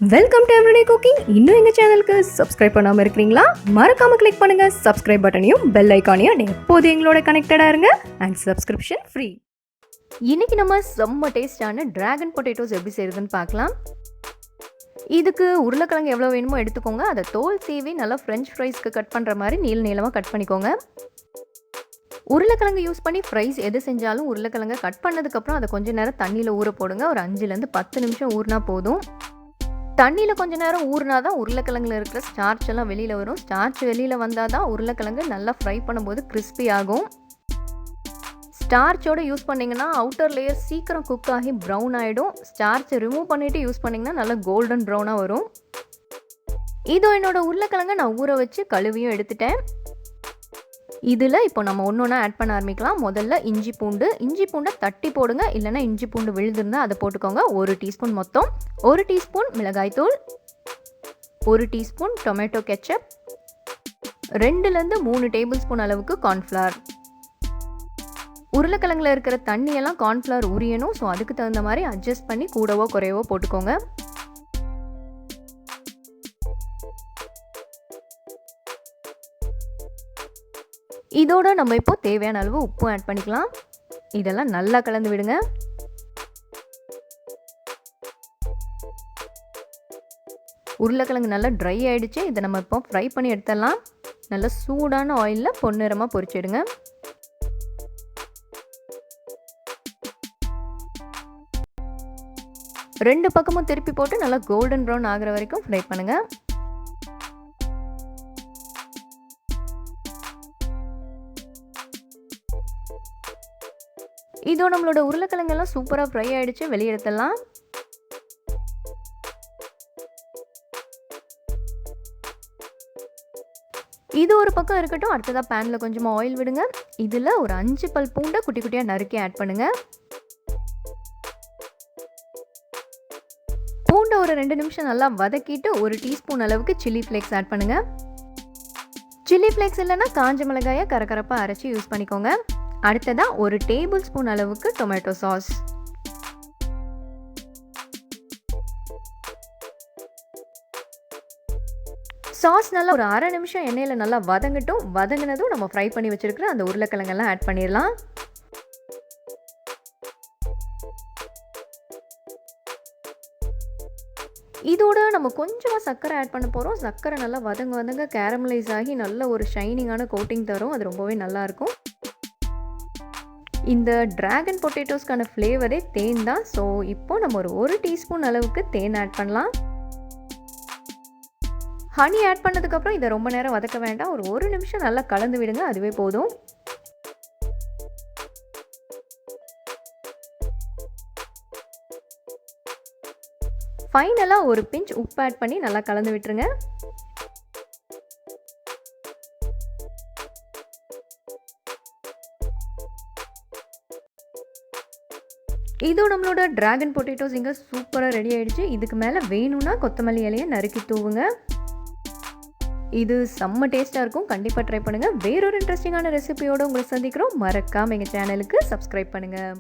Welcome to everyday cooking. இன்னும் எங்கள் சேனலுக்கு சப்ஸ்கிரைப் பண்ணாமல் இருக்கிறீங்களா? மறக்காமல் கிளிக் பண்ணுங்கள் சப்ஸ்கிரைப் பட்டனையும் பெல் ஐக்கானையும். எப்போது எங்களோட கனெக்டடாக இருங்க அண்ட் சப்ஸ்கிரிப்ஷன் ஃப்ரீ. இன்றைக்கி நம்ம செம்ம டேஸ்டான டிராகன் பொட்டேட்டோஸ் எப்படி செய்கிறதுன்னு பார்க்கலாம். இதுக்கு உருளைக்கிழங்கு எவ்வளோ வேணுமோ எடுத்துக்கோங்க. அதை தோல் சீவி நல்லா ஃப்ரெஞ்ச் ஃப்ரைஸ்க்கு கட் பண்ணுற மாதிரி நீளமாக கட் பண்ணிக்கோங்க. உருளைக்கிழங்கு யூஸ் பண்ணி ஃப்ரைஸ் எது செஞ்சாலும் உருளைக்கிழங்கை கட் பண்ணதுக்கப்புறம் அதை கொஞ்சம் நேரம் தண்ணியில் ஊற போடுங்க. ஒரு 5லேருந்து 10 நிமிஷம் ஊறினா போதும். தண்ணியில் கொஞ்சம் நேரம் ஊறினா தான் உருளைக்கிழங்குல இருக்கிற ஸ்டார்ச் எல்லாம் வெளியில் வரும். ஸ்டார்ச் வெளியில் வந்தால் தான் உருளைக்கிழங்கு நல்லா ஃப்ரை பண்ணும்போது கிறிஸ்பி ஆகும். ஸ்டார்ச்சோடு யூஸ் பண்ணிங்கன்னா அவுட்டர் லேயர் சீக்கிரம் குக் ஆகி ப்ரௌன் ஆகிடும். ஸ்டார்ச்சை ரிமூவ் பண்ணிவிட்டு யூஸ் பண்ணிங்கன்னா நல்லா கோல்டன் ப்ரௌனாக வரும். இதோ என்னோடய உருளைக்கிழங்கை நான் ஊற வச்சு கழுவியும் எடுத்துட்டேன். இதில் இப்போ நம்ம ஒன்று ஒன்றா ஆட் பண்ண ஆரம்பிக்கலாம். முதல்ல இஞ்சி பூண்டை தட்டி போடுங்க, இல்லைனா இஞ்சி பூண்டு விழுதுருந்தால் அதை போட்டுக்கோங்க. 1 டீஸ்பூன் மொத்தம். 1 டீஸ்பூன் மிளகாய்த்தூள், 1 டீஸ்பூன் டொமேட்டோ கெச்சப், 2லேருந்து 3 டேபிள் ஸ்பூன் அளவுக்கு கார்ன்ஃப்ளவர். உருளைக்கிழங்குல இருக்கிற தண்ணியெல்லாம் கார்ன்ஃப்ளவர் உரியணும். ஸோ அதுக்கு தகுந்த மாதிரி அட்ஜஸ்ட் பண்ணி கூடவோ குறையவோ போட்டுக்கோங்க. இதோட நம்ம இப்போ தேவையான அளவு உப்பு ஆட் பண்ணிக்கலாம். இதெல்லாம் நல்லா கலந்து விடுங்க. உருளைக்கிழங்கு நல்லா ட்ரை ஆகிடுச்சு. இதை நம்ம இப்போ ஃப்ரை பண்ணி எடுத்துடலாம். நல்லா சூடான ஆயிலில் பொன்னிறமாக பொரிச்சிடுங்க. ரெண்டு பக்கமும் திருப்பி போட்டு நல்லா கோல்டன் ப்ரௌன் ஆகிற வரைக்கும் ஃப்ரை பண்ணுங்கள். இதோ நம்மளோட உருளைக்கிழங்கெல்லாம் சூப்பராக ஃப்ரை ஆகிடுச்சு. வெளியே எடுத்துடலாம். இது ஒரு பக்கம் இருக்கட்டும். அடுத்ததாக பேனில் கொஞ்சமாக ஆயில் விடுங்க. இதில் ஒரு 5 பல் பூண்டை குட்டி குட்டியாக நறுக்கி ஆட் பண்ணுங்கள். பூண்டை ஒரு 2 நிமிஷம் நல்லா வதக்கிட்டு 1 டீஸ்பூன் அளவுக்கு சில்லி ஃப்ளேக்ஸ் ஆட் பண்ணுங்கள். சில்லி ஃப்ளேக்ஸ் இல்லைன்னா காஞ்ச மிளகாயை கரகரப்பாக அரைச்சி யூஸ் பண்ணிக்கோங்க. அடுத்ததாக 1 டேபிள் ஸ்பூன் அளவுக்கு டொமேட்டோ சாஸ். சாஸ் நல்லா ஒரு 1/2 நிமிஷம் எண்ணெயில் நல்லா வதங்கட்டும். வதங்கினதும் நம்ம ஃப்ரை பண்ணி வச்சுருக்கிற அந்த உருளைக்கிழங்கெல்லாம் ஆட் பண்ணிடலாம். இதோட நம்ம கொஞ்சமாக சர்க்கரை ஆட் பண்ண போகிறோம். சர்க்கரை நல்லா வதங்க கேரமலைஸ் ஆகி நல்ல ஒரு ஷைனிங்கான கோட்டிங் தரும். அது ரொம்பவே நல்லாயிருக்கும். இந்த டிராகன் பொட்டேட்டோஸ்க்கான ஃப்ளேவரே தேன் தான். ஸோ இப்போ நம்ம ஒரு டீஸ்பூன் அளவுக்கு தேன் ஆட் பண்ணலாம். ஹனி ஆட் பண்ணதுக்கப்புறம் இதை ரொம்ப நேரம் வதக்க வேண்டாம். ஒரு நிமிஷம் நல்லா கலந்து விடுங்க, அதுவே போதும். ஃபைனலாக ஒரு பிஞ்ச் உப்பு ஆட் பண்ணி நல்லா கலந்து விட்டுருங்க. இதோ நம்மளோட டிராகன் பொட்டேட்டோஸ் இங்கே சூப்பராக ரெடி ஆகிடுச்சு. இதுக்கு மேலே வேணும்னா கொத்தமல்லி இலையை நறுக்கி தூவுங்க. இது செம்ம டேஸ்ட்டாக இருக்கும். கண்டிப்பாக ட்ரை பண்ணுங்கள். வேறொரு இன்ட்ரெஸ்டிங்கான ரெசிபியோடு உங்களை சந்திக்கிறோம். மறக்காமல் எங்கள் சேனலுக்கு சப்ஸ்கிரைப் பண்ணுங்கள்.